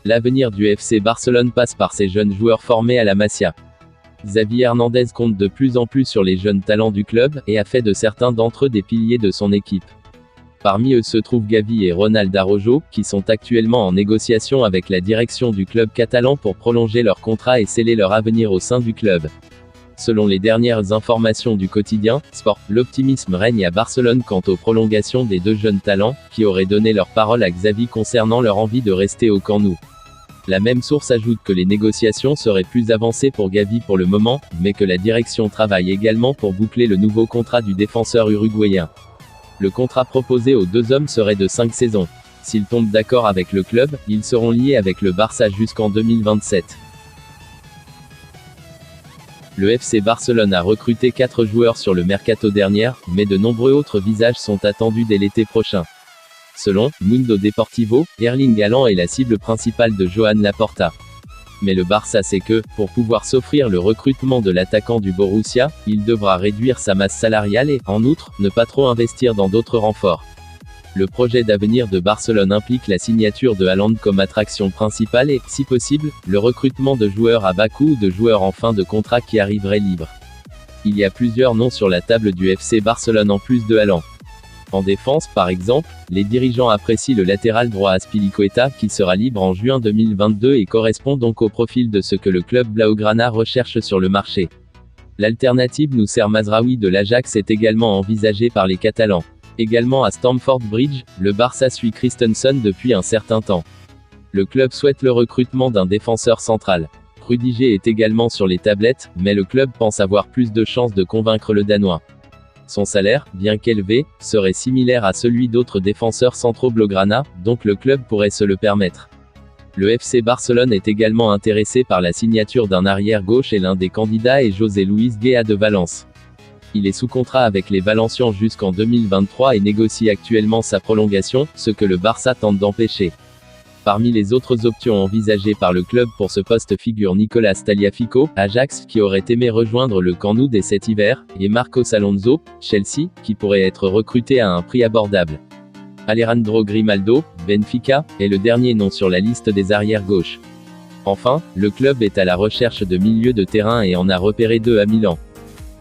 L'avenir du FC Barcelone passe par ces jeunes joueurs formés à la Masia. Xavi Hernandez compte de plus en plus sur les jeunes talents du club, et a fait de certains d'entre eux des piliers de son équipe. Parmi eux se trouvent Gavi et Ronald Araujo, qui sont actuellement en négociation avec la direction du club catalan pour prolonger leur contrat et sceller leur avenir au sein du club. Selon les dernières informations du quotidien Sport, l'optimisme règne à Barcelone quant aux prolongations des deux jeunes talents, qui auraient donné leur parole à Xavi concernant leur envie de rester au Camp Nou. La même source ajoute que les négociations seraient plus avancées pour Gavi pour le moment, mais que la direction travaille également pour boucler le nouveau contrat du défenseur uruguayen. Le contrat proposé aux deux hommes serait de 5 saisons. S'ils tombent d'accord avec le club, ils seront liés avec le Barça jusqu'en 2027. Le FC Barcelone a recruté 4 joueurs sur le mercato dernier, mais de nombreux autres visages sont attendus dès l'été prochain. Selon Mundo Deportivo, Erling Haaland est la cible principale de Joan Laporta. Mais le Barça sait que, pour pouvoir s'offrir le recrutement de l'attaquant du Borussia, il devra réduire sa masse salariale et, en outre, ne pas trop investir dans d'autres renforts. Le projet d'avenir de Barcelone implique la signature de Haaland comme attraction principale et, si possible, le recrutement de joueurs à bas coût ou de joueurs en fin de contrat qui arriveraient libres. Il y a plusieurs noms sur la table du FC Barcelone en plus de Haaland. En défense, par exemple, les dirigeants apprécient le latéral droit Azpilicueta, qui sera libre en juin 2022 et correspond donc au profil de ce que le club blaugrana recherche sur le marché. L'alternative Noussair Mazraoui de l'Ajax est également envisagée par les Catalans. Également à Stamford Bridge, le Barça suit Christensen depuis un certain temps. Le club souhaite le recrutement d'un défenseur central. Rudiger est également sur les tablettes, mais le club pense avoir plus de chances de convaincre le Danois. Son salaire, bien qu'élevé, serait similaire à celui d'autres défenseurs centraux blaugrana, donc le club pourrait se le permettre. Le FC Barcelone est également intéressé par la signature d'un arrière-gauche et l'un des candidats est José Luis Guéa de Valence. Il est sous contrat avec les Valencians jusqu'en 2023 et négocie actuellement sa prolongation, ce que le Barça tente d'empêcher. Parmi les autres options envisagées par le club pour ce poste figure Nicolas Tagliafico, Ajax, qui aurait aimé rejoindre le Camp Nou dès cet hiver, et Marcos Alonso, Chelsea, qui pourrait être recruté à un prix abordable. Alejandro Grimaldo, Benfica, est le dernier nom sur la liste des arrières-gauches. Enfin, le club est à la recherche de milieux de terrain et en a repéré 2 à Milan.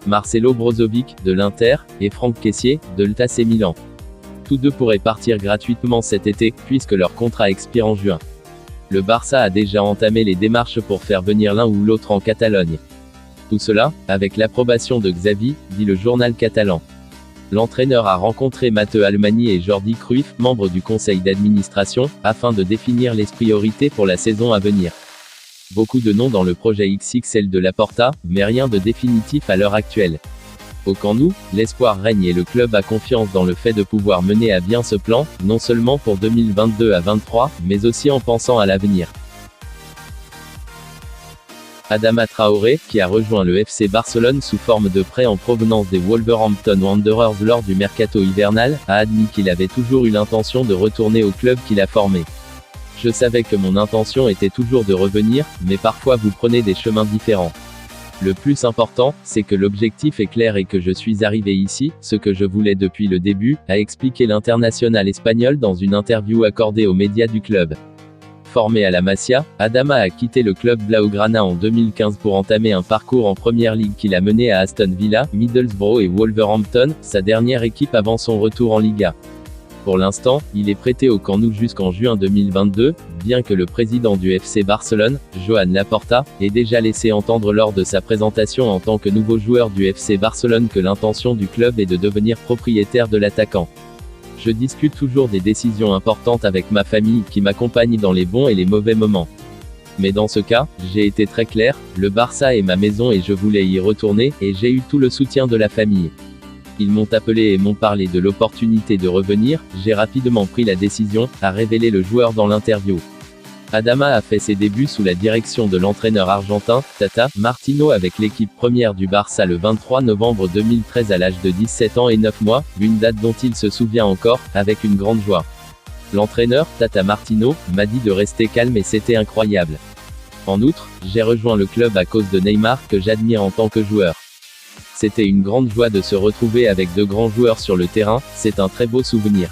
Marcelo Brozovic, de l'Inter, et Franck Kessié, de l'AC Milan. Tous deux pourraient partir gratuitement cet été, puisque leur contrat expire en juin. Le Barça a déjà entamé les démarches pour faire venir l'un ou l'autre en Catalogne. Tout cela, avec l'approbation de Xavi, dit le journal catalan. L'entraîneur a rencontré Mateu Almani et Jordi Cruyff, membres du conseil d'administration, afin de définir les priorités pour la saison à venir. Beaucoup de noms dans le projet XXL de Laporta, mais rien de définitif à l'heure actuelle. Au Camp Nou, l'espoir règne et le club a confiance dans le fait de pouvoir mener à bien ce plan, non seulement pour 2022 à 2023, mais aussi en pensant à l'avenir. Adama Traoré, qui a rejoint le FC Barcelone sous forme de prêt en provenance des Wolverhampton Wanderers lors du mercato hivernal, a admis qu'il avait toujours eu l'intention de retourner au club qu'il a formé. Je savais que mon intention était toujours de revenir, mais parfois vous prenez des chemins différents. Le plus important, c'est que l'objectif est clair et que je suis arrivé ici, ce que je voulais depuis le début, a expliqué l'international espagnol dans une interview accordée aux médias du club. Formé à la Masia, Adama a quitté le club blaugrana en 2015 pour entamer un parcours en Première Ligue qui l'a mené à Aston Villa, Middlesbrough et Wolverhampton, sa dernière équipe avant son retour en Liga. Pour l'instant, il est prêté au Camp Nou jusqu'en juin 2022, bien que le président du FC Barcelone, Joan Laporta, ait déjà laissé entendre lors de sa présentation en tant que nouveau joueur du FC Barcelone que l'intention du club est de devenir propriétaire de l'attaquant. Je discute toujours des décisions importantes avec ma famille qui m'accompagne dans les bons et les mauvais moments. Mais dans ce cas, j'ai été très clair, le Barça est ma maison et je voulais y retourner, et j'ai eu tout le soutien de la famille. Ils m'ont appelé et m'ont parlé de l'opportunité de revenir, j'ai rapidement pris la décision, a révélé le joueur dans l'interview. Adama a fait ses débuts sous la direction de l'entraîneur argentin, Tata Martino avec l'équipe première du Barça le 23 novembre 2013 à l'âge de 17 ans et 9 mois, une date dont il se souvient encore, avec une grande joie. L'entraîneur, Tata Martino, m'a dit de rester calme et c'était incroyable. En outre, j'ai rejoint le club à cause de Neymar que j'admire en tant que joueur. C'était une grande joie de se retrouver avec de grands joueurs sur le terrain, c'est un très beau souvenir.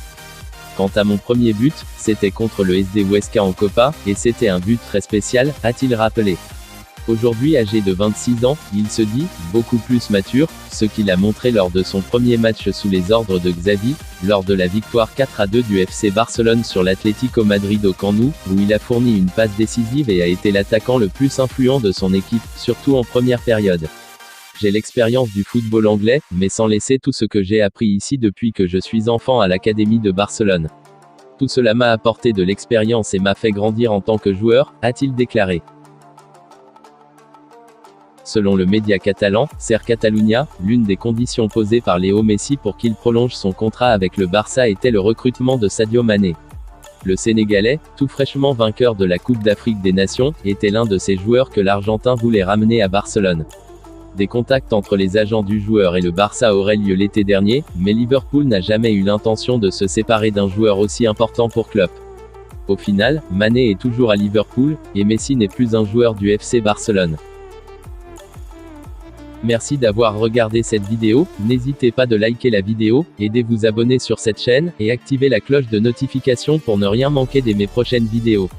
Quant à mon premier but, c'était contre le SD Huesca en Copa, et c'était un but très spécial, a-t-il rappelé. Aujourd'hui âgé de 26 ans, il se dit « beaucoup plus mature », ce qu'il a montré lors de son premier match sous les ordres de Xavi, lors de la victoire 4-2 du FC Barcelone sur l'Atlético Madrid au Camp Nou, où il a fourni une passe décisive et a été l'attaquant le plus influent de son équipe, surtout en première période. J'ai l'expérience du football anglais, mais sans laisser tout ce que j'ai appris ici depuis que je suis enfant à l'Académie de Barcelone. Tout cela m'a apporté de l'expérience et m'a fait grandir en tant que joueur, a-t-il déclaré. Selon le média catalan, Ser Catalunya, l'une des conditions posées par Léo Messi pour qu'il prolonge son contrat avec le Barça était le recrutement de Sadio Mané. Le Sénégalais, tout fraîchement vainqueur de la Coupe d'Afrique des Nations, était l'un de ces joueurs que l'Argentin voulait ramener à Barcelone. Des contacts entre les agents du joueur et le Barça auraient lieu l'été dernier, mais Liverpool n'a jamais eu l'intention de se séparer d'un joueur aussi important pour Klopp. Au final, Mané est toujours à Liverpool, et Messi n'est plus un joueur du FC Barcelone. Merci d'avoir regardé cette vidéo, n'hésitez pas de liker la vidéo, et de vous abonner sur cette chaîne, et activer la cloche de notification pour ne rien manquer de mes prochaines vidéos.